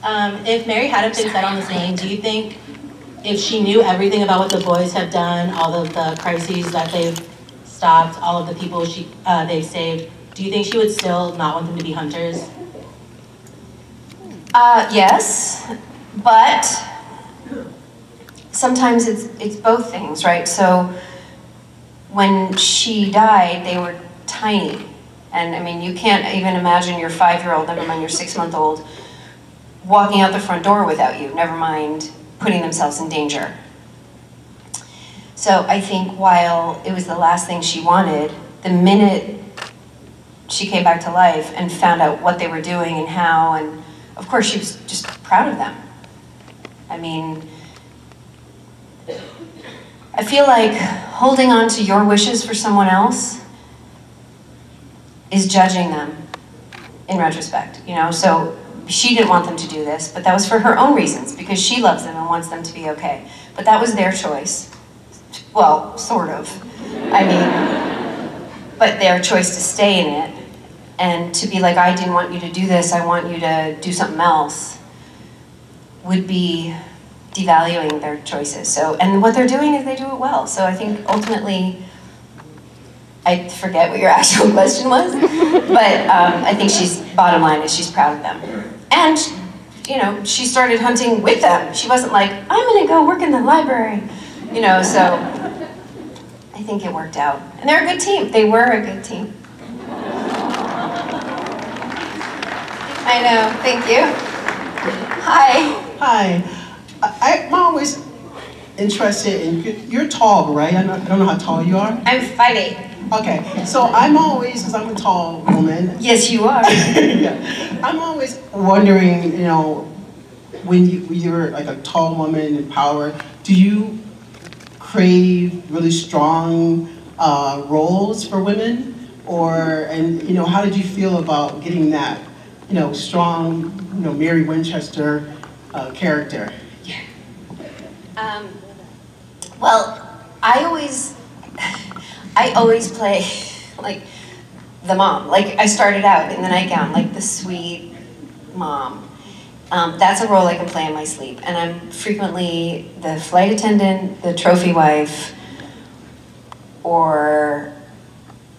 If Mary hadn't been set on this name, do you think if she knew everything about what the boys have done, all of the crises that they've stopped, all of the people they've saved, do you think she would still not want them to be hunters? Yes, but sometimes it's both things, right? So when she died, they were tiny. And I mean, you can't even imagine your 5-year-old, never mind your 6-month-old, walking out the front door without you, never mind putting themselves in danger. So I think while it was the last thing she wanted, the minute she came back to life and found out what they were doing and how, and of course she was just proud of them. I mean, I feel like holding on to your wishes for someone else is judging them in retrospect, you know? So she didn't want them to do this, but that was for her own reasons, because she loves them and wants them to be okay. But that was their choice. Well, sort of. I mean, but their choice to stay in it and to be like, I didn't want you to do this, I want you to do something else, would be devaluing their choices. So, and what they're doing is they do it well. So I think ultimately, I forget what your actual question was, but I think bottom line is she's proud of them. And, you know, she started hunting with them. She wasn't like, I'm gonna go work in the library, you know, so I think it worked out. And they're a good team. They were a good team. I know, thank you. Hi. Hi. I'm always interested in, you're tall, right? I don't know how tall you are. I'm 5'8". Okay, so I'm always, because I'm a tall woman. Yes, you are. Yeah. I'm always wondering, you know, when you're like a tall woman in power, do you crave really strong roles for women? And you know, how did you feel about getting that, you know, strong, you know, Mary Winchester character? Yeah. Well, I always play like the mom. Like I started out in the nightgown, like the sweet mom. That's a role I can play in my sleep. And I'm frequently the flight attendant, the trophy wife, or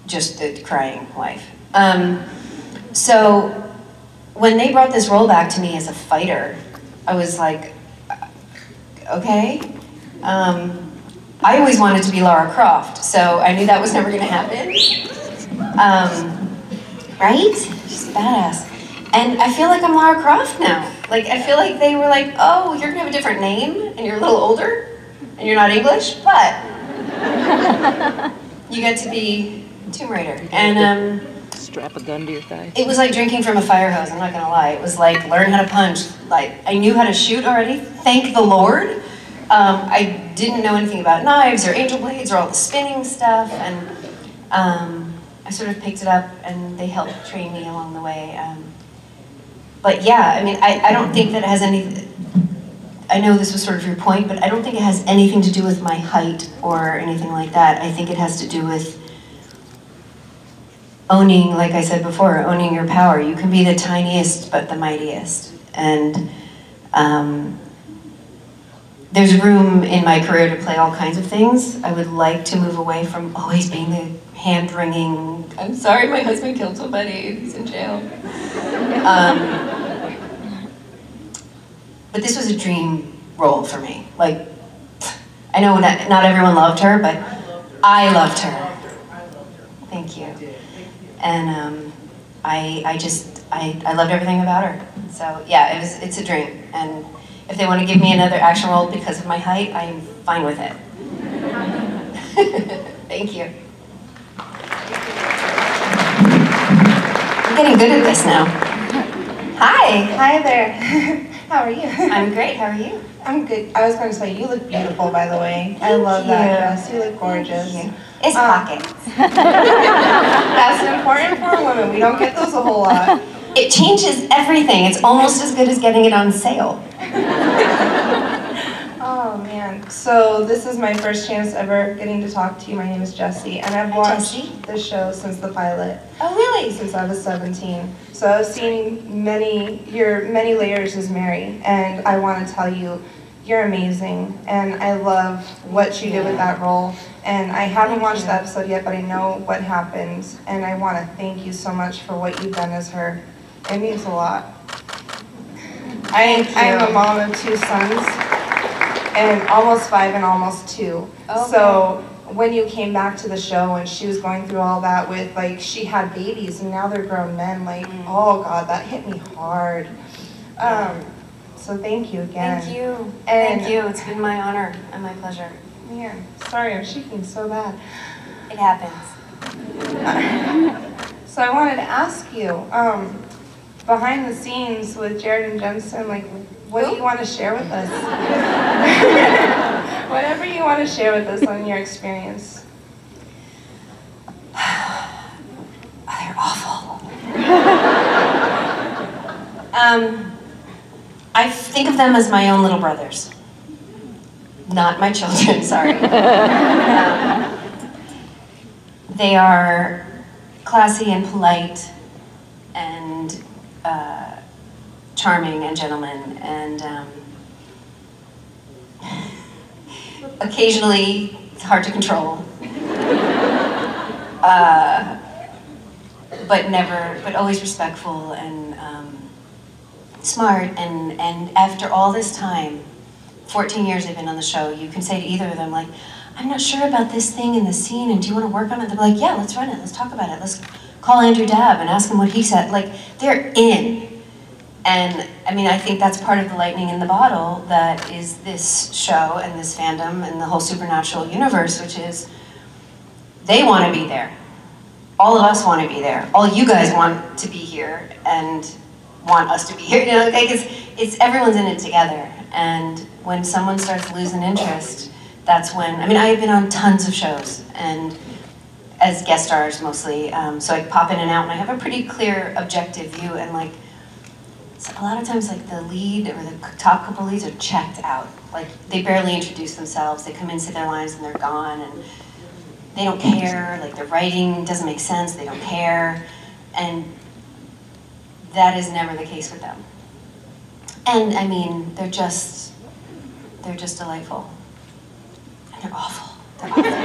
just the crying wife. So when they brought this role back to me as a fighter, I was like, okay. I always wanted to be Lara Croft, so I knew that was never gonna happen. Right? She's badass. And I feel like I'm Lara Croft now. Like, I feel like they were like, oh, you're gonna have a different name, and you're a little older, and you're not English, but you get to be Tomb Raider. And strap a gun to your thigh. it was like drinking from a fire hose, I'm not gonna lie. It was like learn how to punch. Like, I knew how to shoot already, thank the Lord. I didn't know anything about knives or angel blades or all the spinning stuff, and I sort of picked it up, and they helped train me along the way. But yeah, I mean, I don't think that it has any, I know this was sort of your point, but I don't think it has anything to do with my height or anything like that. I think it has to do with owning, like I said before, owning your power. You can be the tiniest, but the mightiest. And there's room in my career to play all kinds of things. I would like to move away from always being the hand-wringing, I'm sorry my husband killed somebody, he's in jail. But this was a dream role for me. Like, I know not everyone loved her, but I loved her. Thank you. And I loved everything about her. So yeah, it's a dream. And if they want to give me another action role because of my height, I'm fine with it. Thank you. I'm getting good at this now. Hi. Hi there. How are you? I'm great. How are you? I'm good. I was going to say, you look beautiful, by the way. I love that dress. You look gorgeous. Thank you. It's pockets. That's important for a woman. We don't get those a whole lot. It changes everything. It's almost as good as getting it on sale. Oh, man. And so this is my first chance ever getting to talk to you. My name is Jessie, and I've watched the show since the pilot. Oh, really? Since I was 17. So I've seen your many layers as Mary, and I want to tell you, you're amazing, and I love what you did with that role. And I haven't watched the episode yet, but I know what happened, and I want to thank you so much for what you've done as her. It means a lot. I'm a mom of 2 sons, and almost 5 and almost 2. Okay. So when you came back to the show and she was going through all that with, like, she had babies and now they're grown men, like, oh God, that hit me hard. So thank you again. Thank you. Thank you. It's been my honor and my pleasure. Yeah, sorry, I'm shaking so bad. It happens. So I wanted to ask you, behind the scenes with Jared and Jensen, like, what do you want to share with us? Whatever you want to share with us on your experience. They're awful. I think of them as my own little brothers. Not my children, sorry. They are classy and polite and charming and gentlemen, and occasionally it's hard to control. But always respectful and smart, and after all this time, 14 years they've been on the show, you can say to either of them, like, I'm not sure about this thing in the scene, and do you want to work on it? They're like, yeah, let's run it, let's talk about it, let's call Andrew Dabb and ask him what he said. Like, they're in. And I mean, I think that's part of the lightning in the bottle that is this show and this fandom and the whole supernatural universe, which is they want to be there. All of us want to be there. All you guys want to be here and want us to be here. You know, like it's everyone's in it together. And when someone starts losing interest, that's when, I mean, I have been on tons of shows and as guest stars mostly, so I pop in and out and I have a pretty clear objective view, and like, so a lot of times like the lead or the top couple leads are checked out. Like they barely introduce themselves, they come in, say their lines and they're gone, and they don't care, like their writing doesn't make sense, they don't care, and that is never the case with them. And I mean, they're just delightful. And they're awful. They're awful.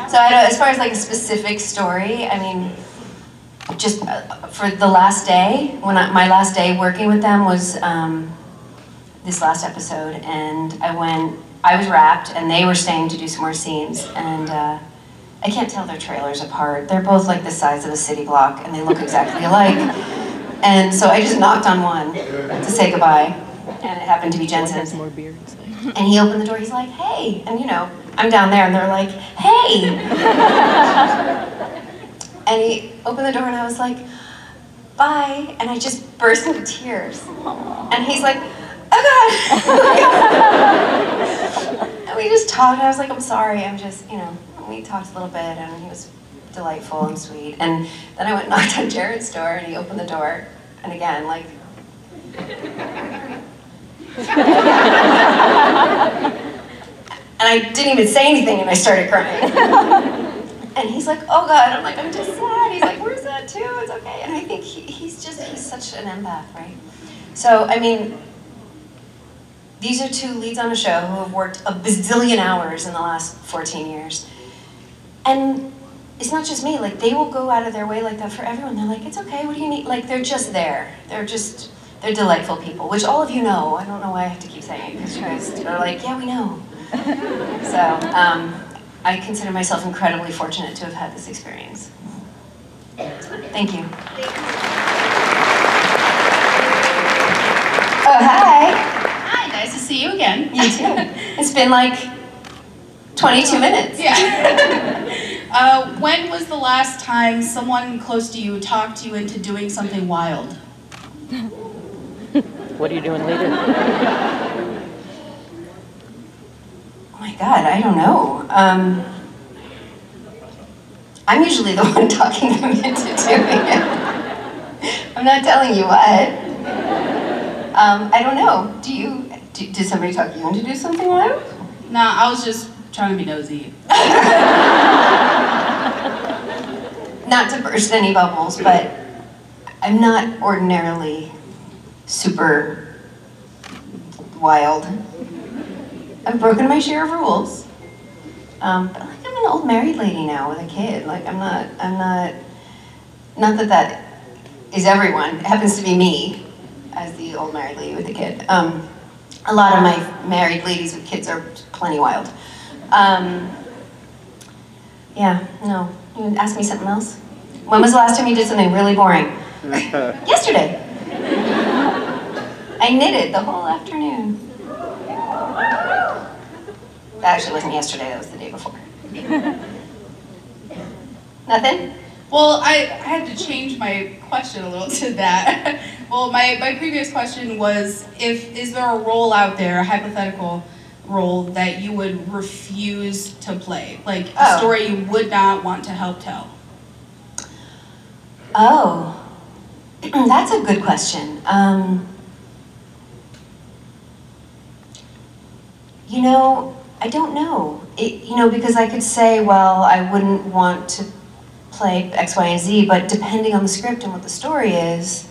So I don't, as far as like a specific story, I mean, just for the last day, my last day working with them was this last episode, and I was wrapped and they were staying to do some more scenes, and I can't tell their trailers apart. They're both like the size of a city block and they look exactly alike. And so I just knocked on one to say goodbye, and it happened to be Jensen's. And he opened the door, he's like, hey, and you know, I'm down there and they're like, hey. And he opened the door and I was like, bye, and I just burst into tears. And he's like, oh God. And we just talked, and I was like, I'm sorry, I'm just, you know, we talked a little bit, and he was delightful and sweet. And then I went and knocked on Jared's door, and he opened the door, and again, like, and I didn't even say anything, and I started crying. And he's like, oh God, I'm like, I'm just sad. He's like, where's that too? It's okay. And I think he's such an empath, right? So, I mean, these are 2 leads on a show who have worked a bazillion hours in the last 14 years. And it's not just me, like they will go out of their way like that for everyone. They're like, it's okay, what do you need? Like they're just there. They're delightful people, which all of you know. I don't know why I have to keep saying it, because you guys are like, yeah, we know. So, I consider myself incredibly fortunate to have had this experience. Thank you. Oh, hi. Hi, nice to see you again. You too. It's been like 22 minutes. Yeah. When was the last time someone close to you talked you into doing something wild? What are you doing later? Oh my God, I don't know. I'm usually the one talking them into doing it. I'm not telling you what. I don't know. Do Did somebody talk you into do something wild? Nah, I was just trying to be nosy. Not to burst any bubbles, but I'm not ordinarily super wild. I've broken my share of rules. But like I'm an old married lady now with a kid. Like not that is everyone. It happens to be me as the old married lady with a kid. A lot of my married ladies with kids are plenty wild. Yeah, no. You want to ask me something else? When was the last time you did something really boring? Yesterday. I knitted the whole afternoon. That actually wasn't yesterday, that was the day before. Nothing? Well, I had to change my question a little to that. Well, my previous question was, is there a role out there, a hypothetical role, that you would refuse to play? Like a story you would not want to help tell? Oh, that's a good question. You know, I don't know. Because I could say, well, I wouldn't want to play X, Y, and Z, but depending on the script and what the story is,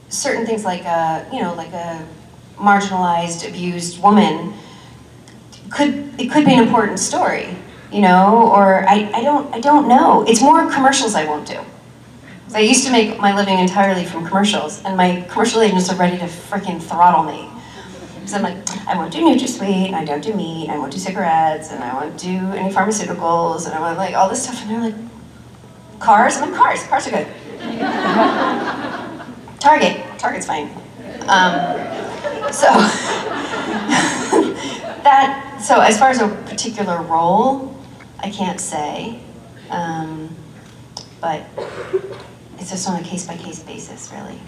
certain things like a marginalized, abused woman, it could be an important story, or I don't know. It's more commercials I won't do. I used to make my living entirely from commercials, and my commercial agents are ready to freaking throttle me. Because I'm like, I won't do NutraSweet, and I don't do meat, and I won't do cigarettes, and I won't do any pharmaceuticals, and I want like all this stuff, and they're like, cars? I'm like, cars are good. Target's fine. So as far as a particular role, I can't say, but it's just on a case-by-case basis, really.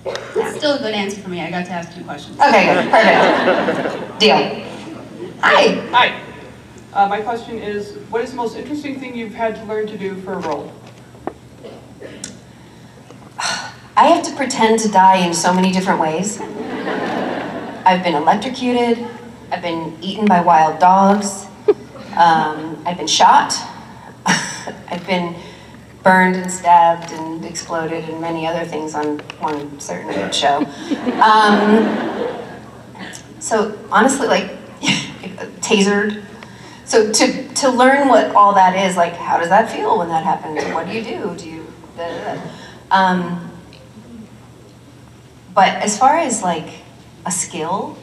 It's still a good answer for me. I got to ask 2 questions. Okay, good, perfect. Deal. Hi. Hi. My question is, what is the most interesting thing you've had to learn to do for a role? I have to pretend to die in so many different ways. I've been electrocuted. I've been eaten by wild dogs. I've been shot. I've been burned and stabbed and exploded and many other things on one certain show. So honestly, like, tasered. So to learn what all that is, like, how does that feel when that happens? What do you do? Do you, da, da, da. But as far as like a skill,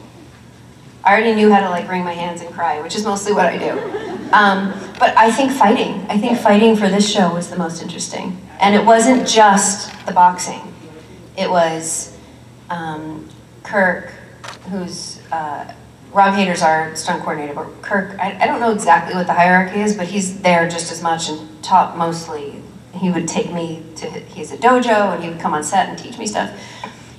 I already knew how to like wring my hands and cry, which is mostly what I do. But I think fighting for this show was the most interesting. And it wasn't just the boxing. It was Kirk, who's, Rob Hader's our stunt coordinator, but Kirk, I don't know exactly what the hierarchy is, but he's there just as much and taught mostly. He would take me to his dojo and he would come on set and teach me stuff.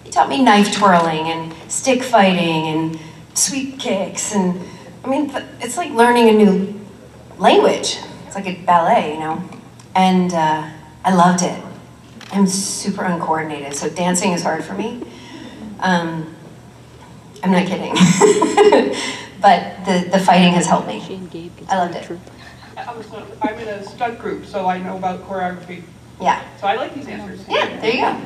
He taught me knife twirling and stick fighting and sweep kicks, and I mean, it's like learning a new language. It's like a ballet, and I loved it. I'm super uncoordinated, so dancing is hard for me. I'm not kidding. But the fighting has helped me. I loved it. I'm in a stunt group, so I know about choreography. Yeah. So I like these answers. Yeah, there you go.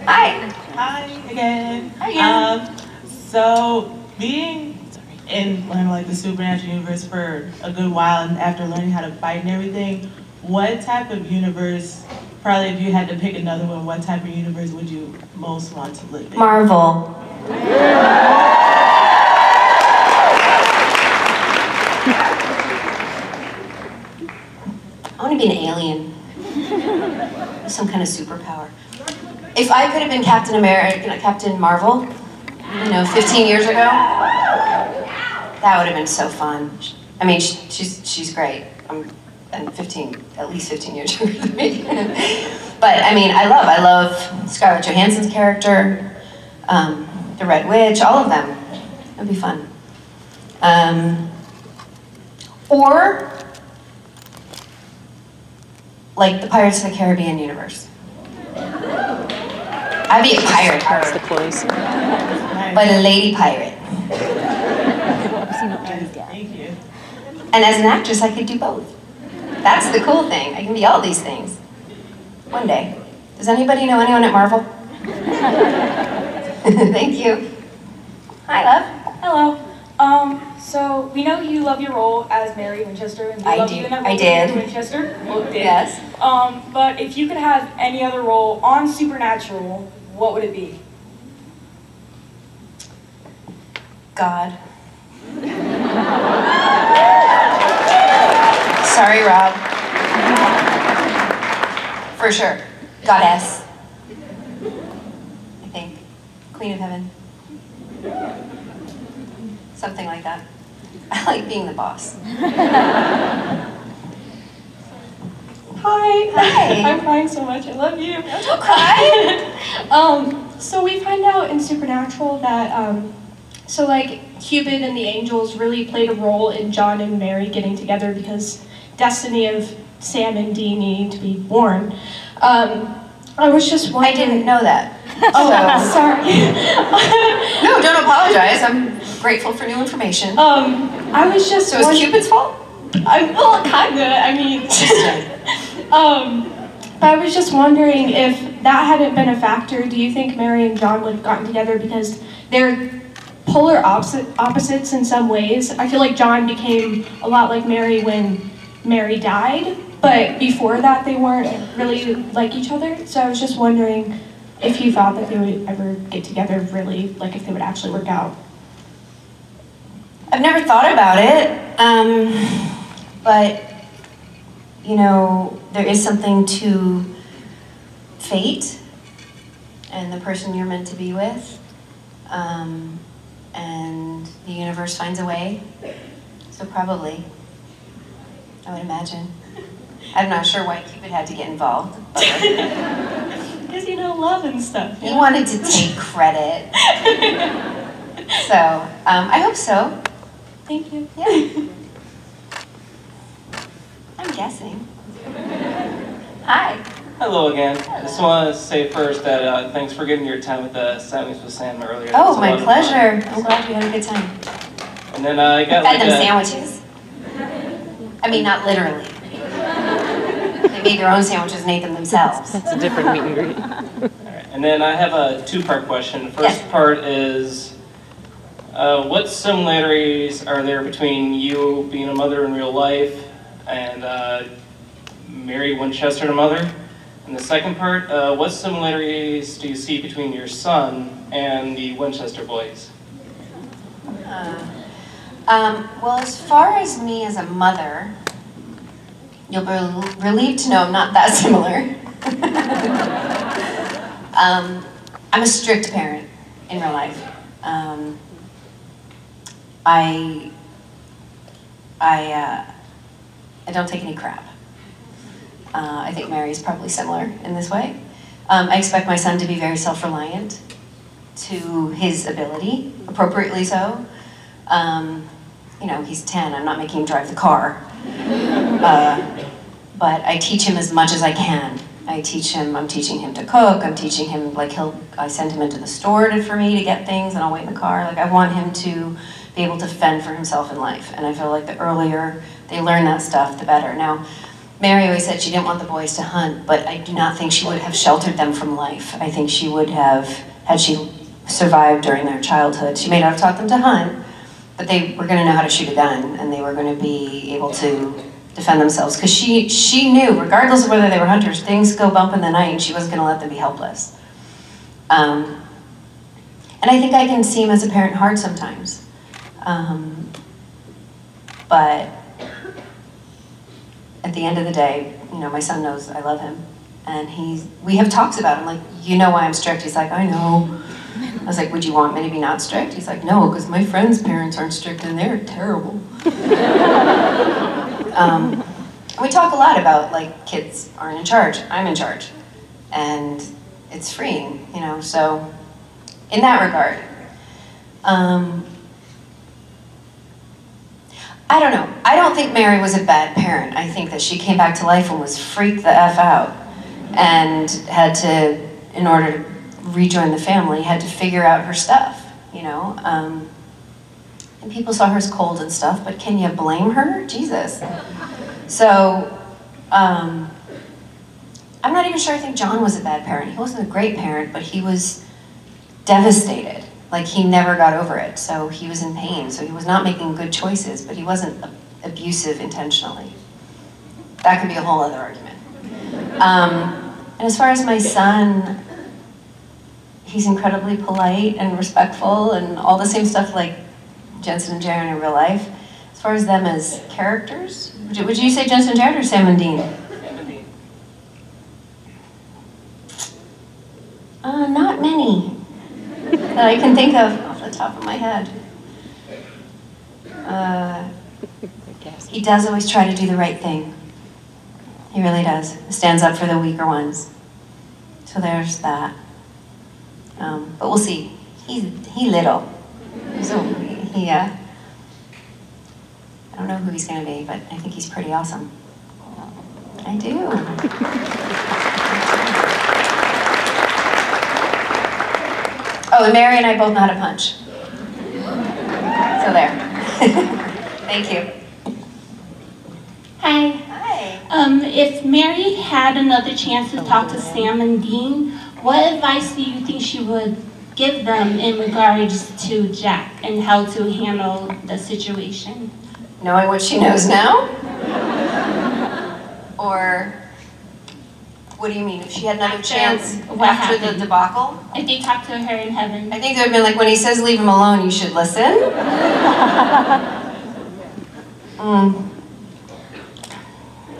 Hi. Hi again. Hi again. So being in like the supernatural universe for a good while, and after learning how to fight and everything, what type of universe, probably if you had to pick another one, what type of universe would you most want to live in? Marvel. I want to be an alien with some kind of superpower. If I could have been Captain America, Captain Marvel, 15 years ago, that would have been so fun. I mean, she's great. I'm at least 15 years younger than me. But I mean, I love Scarlett Johansson's character, the Red Witch, all of them. It'd be fun. Or like the Pirates of the Caribbean universe. I'd be a pirate, That's the close. but a lady pirate. Thank you. And as an actress, I could do both. That's the cool thing. I can be all these things. One day. Does anybody know anyone at Marvel? Thank you. Hi, love. Hello. So we know you love your role as Mary Winchester, and we I love do. you in that I role did. as Mary Winchester. Well, did. Yes. But if you could have any other role on Supernatural, what would it be? God. Sorry, Rob. For sure. Goddess. I think. Queen of Heaven. Something like that. I like being the boss. Hi. Hi. I'm crying so much. I love you. Don't cry. So we find out in Supernatural that, so like Cupid and the angels really played a role in John and Mary getting together because destiny of Sam and Dee needing to be born. I was just I wondering. didn't know that. Oh, sorry. No, don't apologize. I'm grateful for new information. I was just. So it's Cupid's fault? Well, kinda. I mean. But I was just wondering if that hadn't been a factor. Do you think Mary and John would have gotten together because they're polar opposites in some ways? I feel like John became a lot like Mary when Mary died, but before that they weren't really like each other. So I was just wondering if you thought that they would ever get together really, like if they would actually work out. I've never thought about it, but you know, there is something to fate and the person you're meant to be with, and the universe finds a way, so probably, I would imagine. I'm not sure why Cupid had to get involved. Because, you know, love and stuff. He wanted to take credit. So, I hope so. Thank you. Yeah. I'm guessing. Hi. Hello again. I just want to say first that thanks for getting your time with the Sammys with Sam earlier. That Oh, was a my lot of fun. pleasure. I'm glad you had a good time. And then I got Fed like them a, sandwiches. I mean, not literally. They made their own sandwiches and ate them themselves. That's a different meet and greet. Alright, and then I have a two-part question. First Yes. part is, what similarities are there between you being a mother in real life and Mary Winchester, a mother? And the second part, what similarities do you see between your son and the Winchester boys? Well, as far as me as a mother, you'll be relieved to know I'm not that similar. I'm a strict parent in real life. I don't take any crap. I think Mary's probably similar in this way. I expect my son to be very self-reliant to his ability, appropriately so. You know, he's 10, I'm not making him drive the car. But I teach him as much as I can. I'm teaching him to cook, I'm teaching him, like I send him into the store for me to get things and I'll wait in the car. Like I want him to be able to fend for himself in life. And I feel like the earlier they learn that stuff, the better. Now, Mary always said she didn't want the boys to hunt, but I do not think she would have sheltered them from life. I think she would have, had she survived during their childhood, she may not have taught them to hunt, but they were going to know how to shoot a gun, and they were going to be able to defend themselves. Because she knew, regardless of whether they were hunters, things go bump in the night, and she wasn't going to let them be helpless. And I think I can seem as a parent hard sometimes. But at the end of the day, you know, my son knows I love him. And we have talks about him, like, you know why I'm strict? He's like, I know. I was like, would you want me to be not strict? He's like, no, because my friends' parents aren't strict and they're terrible. We talk a lot about, like, kids aren't in charge, I'm in charge. And it's freeing, you know, so in that regard. I don't know. I don't think Mary was a bad parent. I think that she came back to life and was freaked the F out and had to, in order to rejoin the family, had to figure out her stuff, you know? And people saw her as cold and stuff, but can you blame her? Jesus. So, I'm not even sure I think John was a bad parent. He wasn't a great parent, but he was devastated. Like, he never got over it, so he was in pain. So he was not making good choices, but he wasn't abusive intentionally. That could be a whole other argument. And as far as my son, he's incredibly polite and respectful and all the same stuff like Jensen and Jared in real life. As far as them as characters, would you say Jensen and Jared or Sam and Dean? Sam and Dean. Not many that I can think of off the top of my head. He does always try to do the right thing. He really does. Stands up for the weaker ones. So there's that. But we'll see. He's little. So I don't know who he's going to be, but I think he's pretty awesome. I do. Oh, and Mary and I both know how to punch. So there. Thank you. Hi. Hi. If Mary had another chance to talk to Sam and Dean, what advice do you think she would give them in regards to Jack and how to handle the situation? Knowing what she knows now? Or what do you mean? If she had another chance after the debacle? If they talked to her in heaven. I think they would have been like, when he says leave him alone, you should listen.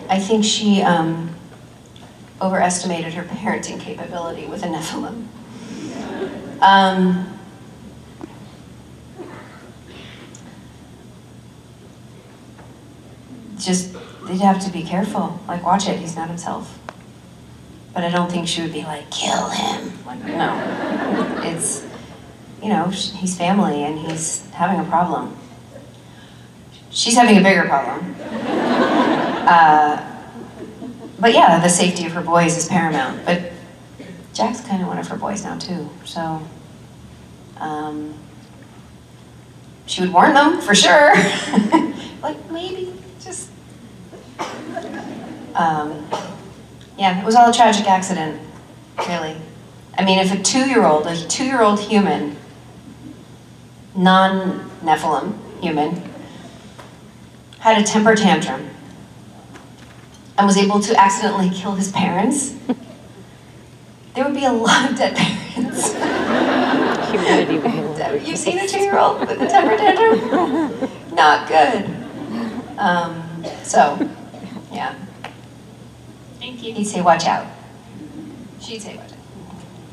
I think she overestimated her parenting capability with a Nephilim. Just, they'd have to be careful. Like, watch it, he's not himself. But I don't think she would be like, kill him. Like, no. It's, you know, he's family and he's having a problem. She's having a bigger problem. But yeah, the safety of her boys is paramount. But Jack's kind of one of her boys now too, so she would warn them for sure. Like maybe just yeah, it was all a tragic accident, really. I mean, if a two-year-old human, non-Nephilim human, had a temper tantrum and was able to accidentally kill his parents, there would be a lot of dead parents. Humanity would know. You've seen a 2-year-old with a temper tantrum? Not good. So, yeah. Thank you. He'd say, watch out. She'd say, watch out.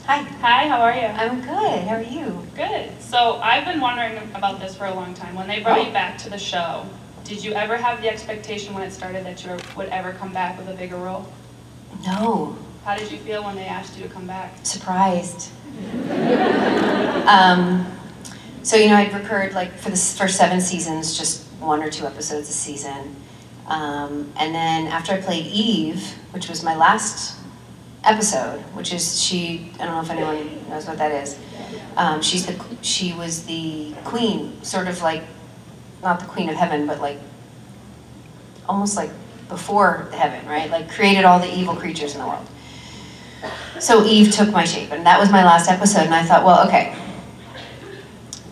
Hi. Hi, how are you? I'm good. How are you? Good. So I've been wondering about this for a long time. When they brought you back to the show, did you ever have the expectation when it started that you would ever come back with a bigger role? No. How did you feel when they asked you to come back? Surprised. So, you know, I'd recurred, like, for the first 7 seasons, just 1 or 2 episodes a season. And then after I played Eve, which was my last episode, which is I don't know if anyone knows what that is. She was the queen, sort of like, not the queen of heaven, but like, almost like before heaven, right? Like created all the evil creatures in the world. So Eve took my shape, and that was my last episode, and I thought, well, okay.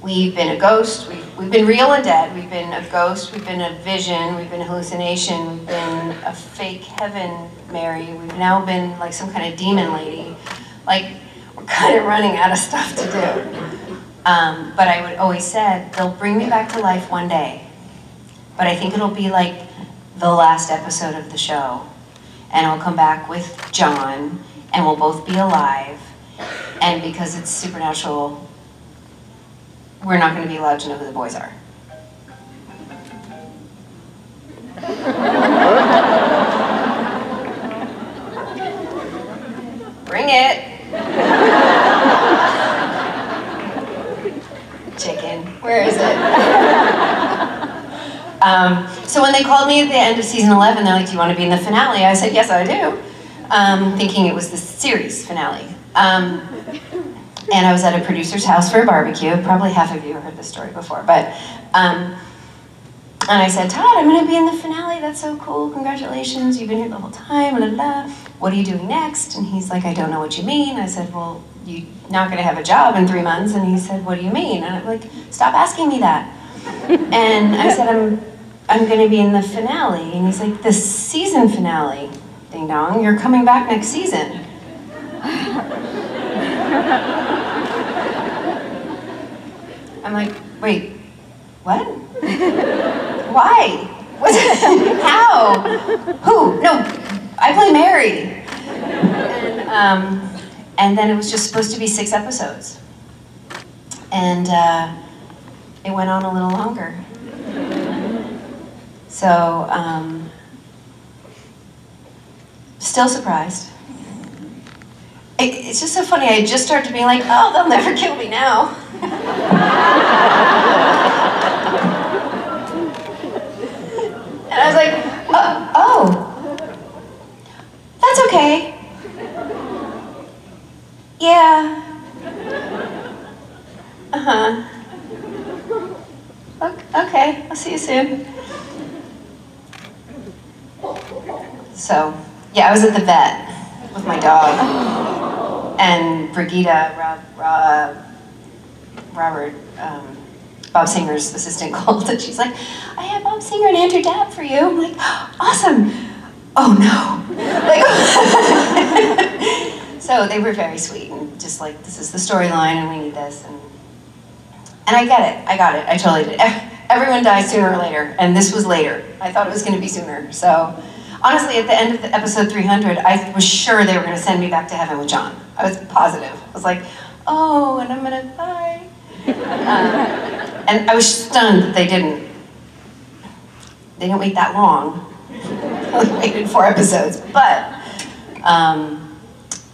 We've been a ghost, we've been real and dead, we've been a ghost, we've been a vision, we've been a hallucination, we've been a fake heaven Mary, we've now been like some kind of demon lady. Like, we're kind of running out of stuff to do. But I would always said, they'll bring me back to life one day. But I think it'll be like the last episode of the show. And I'll come back with John, and we'll both be alive. And because it's supernatural, we're not going to be allowed to know who the boys are. Bring it. Chicken, where is it? So when they called me at the end of season 11, they're like, do you want to be in the finale? I said, yes, I do. Thinking it was the series finale. And I was at a producer's house for a barbecue. Probably half of you have heard this story before, but, and I said, Todd, I'm gonna be in the finale, that's so cool, congratulations, you've been here the whole time, blah, blah, blah. What are you doing next? And he's like, I don't know what you mean. I said, well, you're not gonna have a job in 3 months. And he said, what do you mean? And I'm like, stop asking me that. And I said, I'm gonna be in the finale. And he's like, the season finale, ding dong, you're coming back next season. I'm like, wait, what? Why? What? How? Who? No, I play Mary. And then it was just supposed to be 6 episodes. And it went on a little longer. So, still surprised. It's just so funny, I just started being like, oh, they'll never kill me now. And I was like, oh, that's okay. Yeah. Uh-huh. Okay, I'll see you soon. So, yeah, I was at the vet with my dog. And Brigida, Robert, Bob Singer's assistant called, and she's like, I had Bob Singer and Andrew Dabb for you. I'm like, awesome. Oh no. Like, so they were very sweet and just like, this is the storyline and we need this. And I get it, I got it, I totally did. Everyone dies sooner or later, and this was later. I thought it was gonna be sooner. So honestly, at the end of the episode 300, I was sure they were gonna send me back to heaven with John. I was positive. I was like, oh, and I'm gonna die. And I was stunned that they didn't wait that long. They waited 4 episodes, but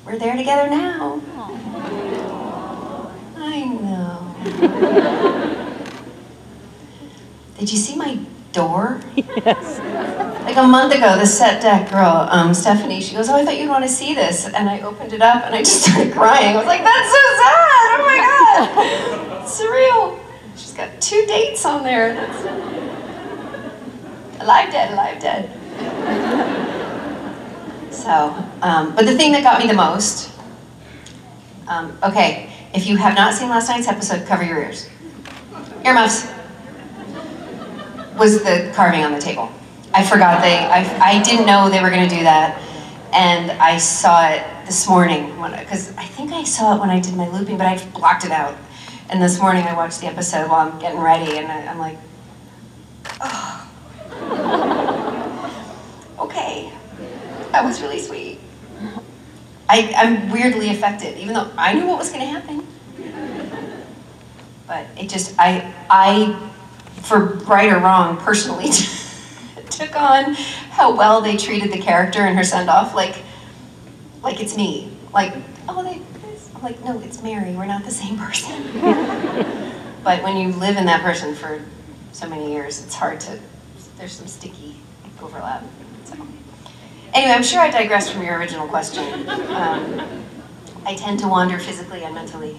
we're there together now. I know. Did you see my door? Yes. Like a month ago, the set deck girl, Stephanie, she goes, oh, I thought you'd want to see this. And I opened it up and I just started crying. I was like, that's so sad, oh my God. It's surreal. She's got 2 dates on there. That's alive, dead, alive, dead. So, but the thing that got me the most, okay, if you have not seen last night's episode, cover your ears. Earmuffs. Was the carving on the table. I forgot I didn't know they were gonna do that. And I saw it this morning, because I think I saw it when I did my looping, but I blocked it out. And this morning I watched the episode while I'm getting ready, and I'm like, oh. Okay, that was really sweet. I'm weirdly affected, even though I knew what was gonna happen. But it just, I for right or wrong, personally took on how well they treated the character and her send-off, like it's me. Like, oh, I'm like, no, it's Mary, we're not the same person. But when you live in that person for so many years, it's hard to, there's some sticky overlap. So. Anyway, I'm sure I digressed from your original question. I tend to wander physically and mentally.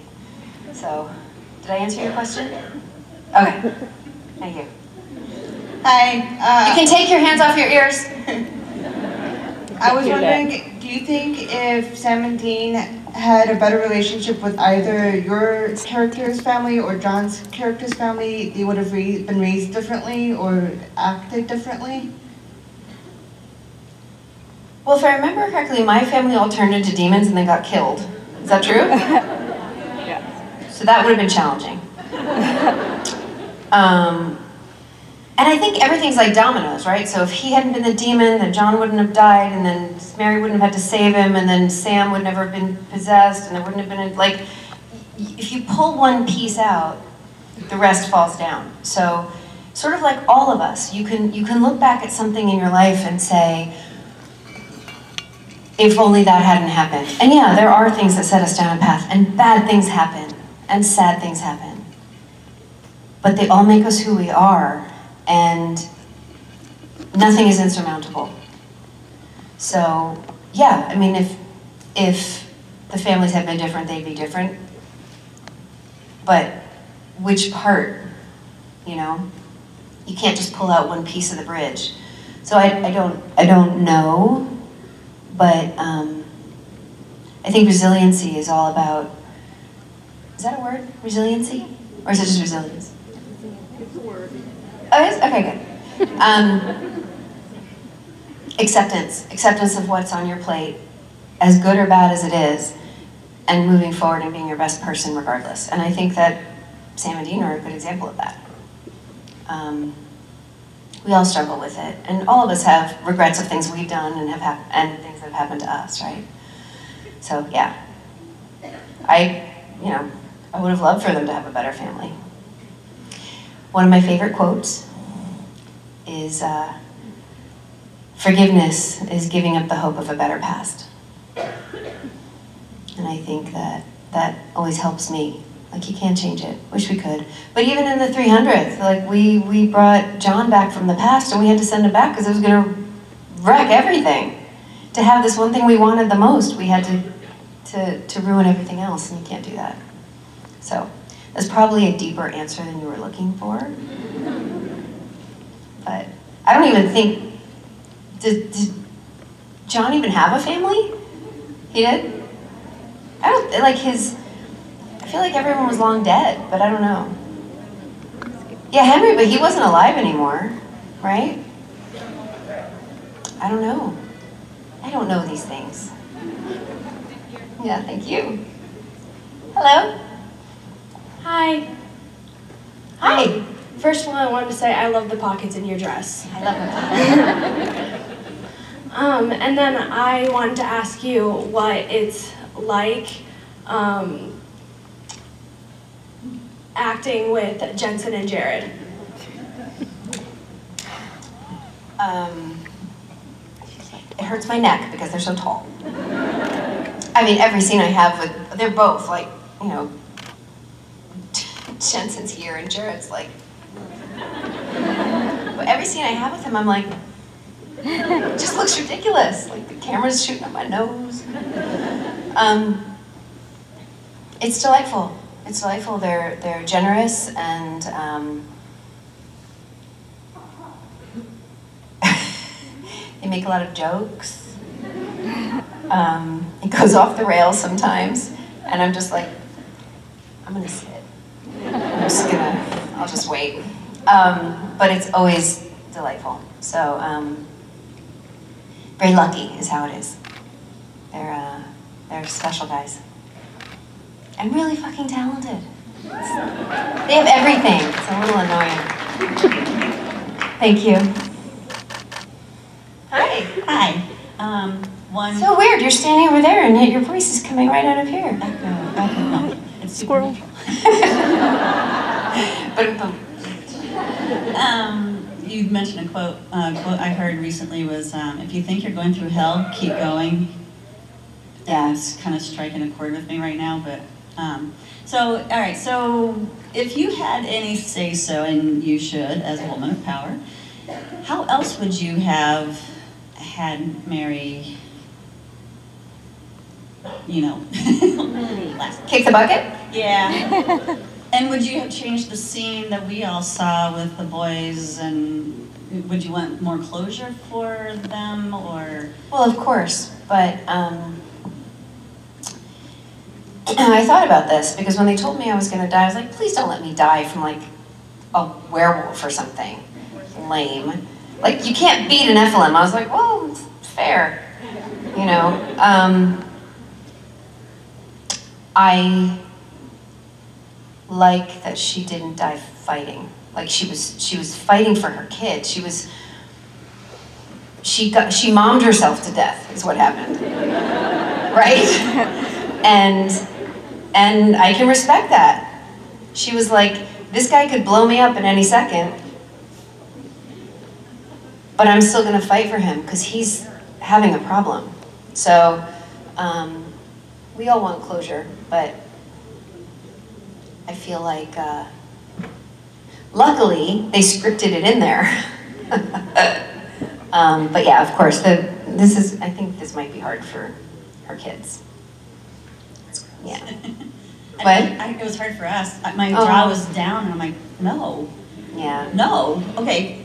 So, did I answer your question? Okay. Thank you. Hi. You can take your hands off your ears. I was wondering, do you think if Sam and Dean had a better relationship with either your character's family or John's character's family, they would have been raised differently or acted differently? Well, if I remember correctly, my family all turned into demons and then got killed. Is that true? Yeah. So that would have been challenging. And I think everything's like dominoes, right? So if he hadn't been the demon, then John wouldn't have died, and then Mary wouldn't have had to save him, and then Sam would never have been possessed, and there wouldn't have been, like, if you pull one piece out, the rest falls down. So sort of like all of us, you can look back at something in your life and say, if only that hadn't happened. And yeah, there are things that set us down a path, and bad things happen, and sad things happen. But they all make us who we are, and nothing is insurmountable. So, yeah, I mean, if the families had been different, they'd be different. but which part, you know? You can't just pull out one piece of the bridge. So I don't know, but I think resiliency is all about, is that a word, resiliency? Or is it just resilience? It's a word. Oh, it is? Okay, good. Acceptance of what's on your plate, as good or bad as it is, and moving forward and being your best person regardless. And I think that Sam and Dean are a good example of that. We all struggle with it, and all of us have regrets of things we've done and and things that have happened to us, right? So yeah, I would have loved for them to have a better family. One of my favorite quotes is, "Forgiveness is giving up the hope of a better past." And I think that always helps me. Like, you can't change it. Wish we could. But even in the 300th, like, we brought John back from the past, and we had to send him back because it was going to wreck everything. To have this one thing we wanted the most, we had to ruin everything else, and you can't do that. So that's probably a deeper answer than you were looking for. But I don't even think, did John even have a family? He did? I don't, like I feel like everyone was long dead, but I don't know. Yeah, Henry, but he wasn't alive anymore, right? I don't know. I don't know these things. Yeah, thank you. Hello? Hi. Hi. First of all, I wanted to say I love the pockets in your dress. I love them. And then I wanted to ask you what it's like acting with Jensen and Jared. It hurts my neck because they're so tall. I mean, every scene I have with, they're both like, you know, Jensen's here and Jared's like, but every scene I have with him, I'm like, it just looks ridiculous. Like, the camera's shooting at my nose. It's delightful. It's delightful. They're generous and they make a lot of jokes. It goes off the rails sometimes, and I'm just like, I'm gonna sit. I'll just wait. But it's always delightful. So, very lucky is how it is. They're special guys. And really fucking talented. They have everything. It's a little annoying. Thank you. Hi. Hi. So weird, you're standing over there and yet your voice is coming right out of here. Echo. It's squirrel. You mentioned a quote. Quote I heard recently was, "If you think you're going through hell, keep going." Yeah, it's kind of striking a chord with me right now. But so, all right. So, if you had any say so, and you should, as a woman of power, how else would you have had Mary? You know, kick the bucket? Yeah. And would you have changed the scene that we all saw with the boys, and would you want more closure for them, or? Well, of course, but I thought about this because when they told me I was going to die, I was like, please don't let me die from like a werewolf or something lame. Like, you can't beat an Nephilim. I was like, well, it's fair, you know. I like that she didn't die fighting. Like, she was fighting for her kid. She mommed herself to death is what happened, right? And I can respect that. She was like, this guy could blow me up at any second, but I'm still gonna fight for him because he's having a problem. So, we all want closure, but I feel like, luckily, they scripted it in there. But yeah, of course, I think this might be hard for her kids. Yeah. What? It was hard for us. My Oh. jaw was down, and I'm like, no, Yeah. no, okay,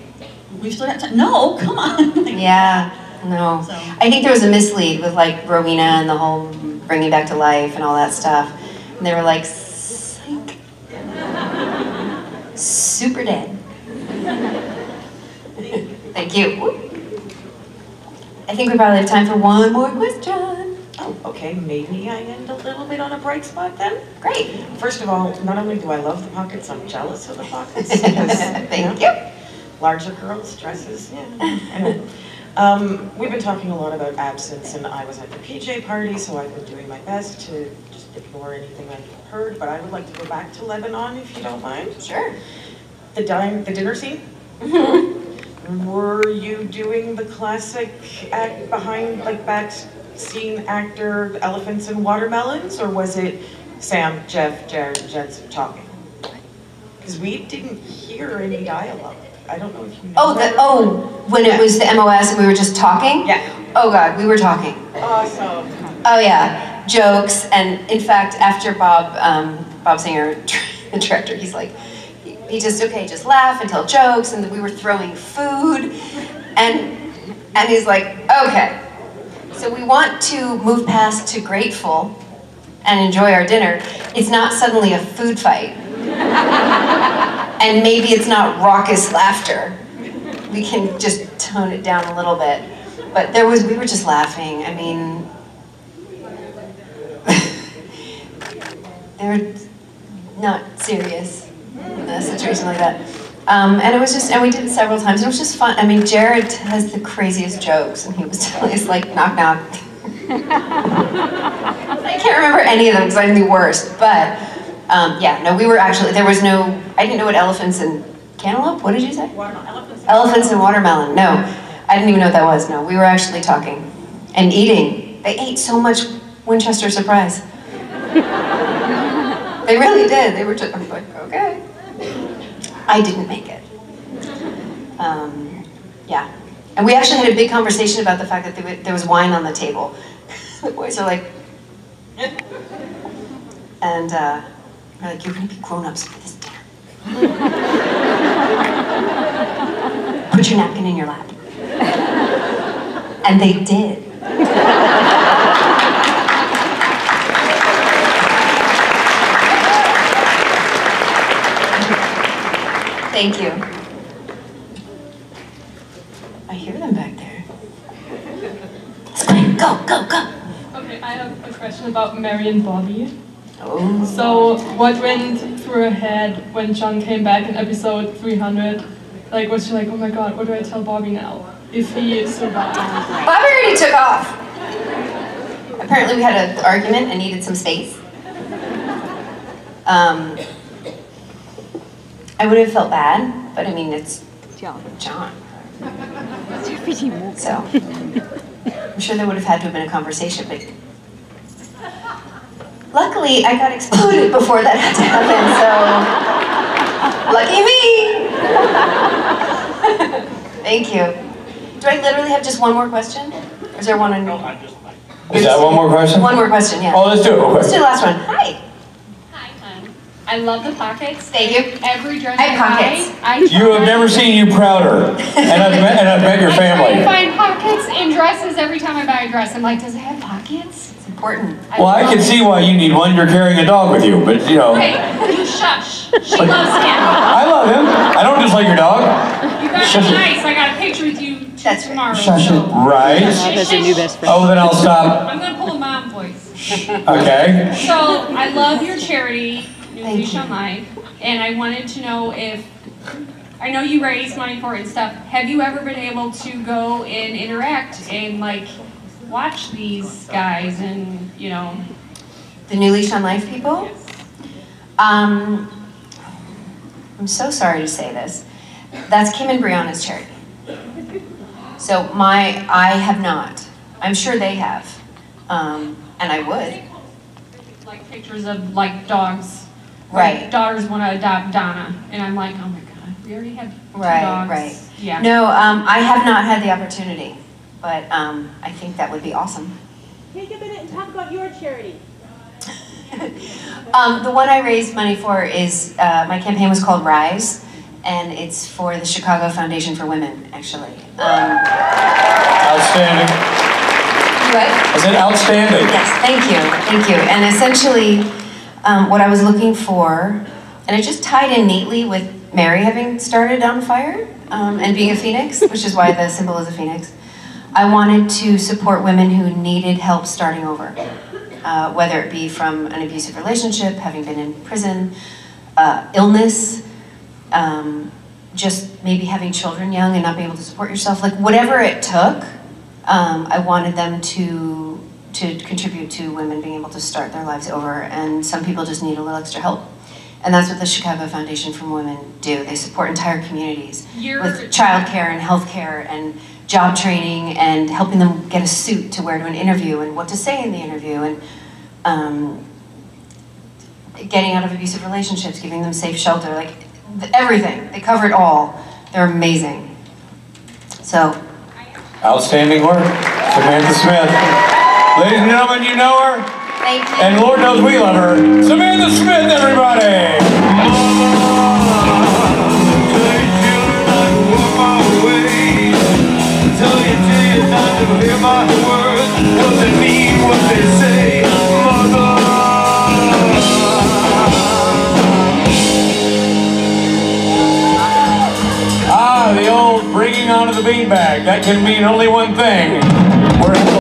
we've still got time. No, come on. Like, Yeah. No. So. I think there was a mislead with like Rowena and the whole bringing back to life and all that stuff. And they were like, psych. Super dead. Thank you. I think we probably have time for one more question. Oh, okay, maybe I end a little bit on a bright spot then? Great. First of all, not only do I love the pockets, I'm jealous of the pockets. Because, Thank you. Larger girls, dresses, yeah. Anyway. We've been talking a lot about absence, and I was at the PJ party, so I've been doing my best to just ignore anything I've heard, but I would like to go back to Lebanon, if you don't mind. Sure. The dinner scene? Were you doing the classic act behind, like, back scene actor, elephants and watermelons, or was it Sam, Jeff, Jared, and Jensen talking? Because we didn't hear any dialogue. I don't know if you know. When it was the MOS and we were just talking? Yeah. Oh God, we were talking. Awesome. Oh yeah, jokes, and in fact, after Bob Singer, the director, he's like, he just laugh and tell jokes, and we were throwing food, and he's like, okay, so we want to move past to grateful and enjoy our dinner. It's not suddenly a food fight. And maybe it's not raucous laughter. We can just tone it down a little bit. But we were just laughing. I mean, they're not serious in a situation like that. And it was just, and we did it several times. It was just fun. I mean, Jared has the craziest jokes, and he was telling us like, knock, knock. I can't remember any of them because I'm the worst, but yeah, no, we were actually, I didn't know what elephants and cantaloupe, what did you say? Elephants and watermelon, no. I didn't even know what that was, no. We were actually talking and eating. They ate so much Winchester Surprise. They really did. They were just, I was like, okay. I didn't make it. Yeah. And we actually had a big conversation about the fact that there was wine on the table. The boys are like, and we're like, you're gonna be grown-ups for this dinner. Put your napkin in your lap. And they did. Thank you. I hear them back there. It's fine. Go, go, go. Okay, I have a question about Mary and Bobby. Oh. So, what went through her head when John came back in episode 300? Like, was she like, oh my god, what do I tell Bobby now? If he survived? Bobby already took off. Apparently we had an argument and needed some space. I would have felt bad, but I mean, it's John. So, I'm sure there would have had to have been a conversation, but luckily I got exploded before that had to happen, so lucky me! Thank you. Do I literally have just one more question? Or is there one on me? Is that one more question? One more question, yeah. Oh, let's do it real quick. Let's do the last one. Hi. I love the pockets. Thank you. Every dress I have pockets. You have never seen you prouder, and I've met your family. I find pockets in dresses every time I buy a dress. I'm like, does it have pockets? It's important. Well, I can see why you need one. You're carrying a dog with you, but you know. Hey, you shush. She loves him. I love him. I don't dislike your dog. You guys are nice. I got a picture with you tomorrow. Shush it. Right. Oh, then I'll stop. I'm gonna pull a mom voice. Okay. So I love your charity, New Leash on Life, and I wanted to know if, I know you raise money for it and stuff, have you ever been able to go and interact and like watch these guys and, you know? The New Leash on Life people? I'm so sorry to say this. That's Kim and Brianna's charity. So I have not. I'm sure they have. And I would. Like pictures of like dogs. Right. My daughters want to adopt Donna, and I'm like, oh my god, we already have two dogs. Right. Yeah. No, I have not had the opportunity, but I think that would be awesome. Take a minute and talk about your charity. The one I raised money for is, my campaign was called Rise, and it's for the Chicago Foundation for Women, actually. Outstanding. What? I said outstanding. Yes, thank you. And essentially, what I was looking for, and it just tied in neatly with Mary having started on fire and being a phoenix, which is why the symbol is a phoenix. I wanted to support women who needed help starting over, whether it be from an abusive relationship, having been in prison, illness, just maybe having children young and not being able to support yourself, like whatever it took. I wanted them to contribute to women being able to start their lives over, and some people just need a little extra help. And that's what the Chicago Foundation for Women do. They support entire communities with childcare and healthcare and job training and helping them get a suit to wear to an interview and what to say in the interview, and getting out of abusive relationships, giving them safe shelter, like everything. They cover it all. They're amazing. So. Outstanding work, Samantha Smith. Ladies and gentlemen, you know her. Thank you. And Lord knows we love her. Samantha Smith, everybody! The old bringing onto the beanbag. That can mean only one thing. We're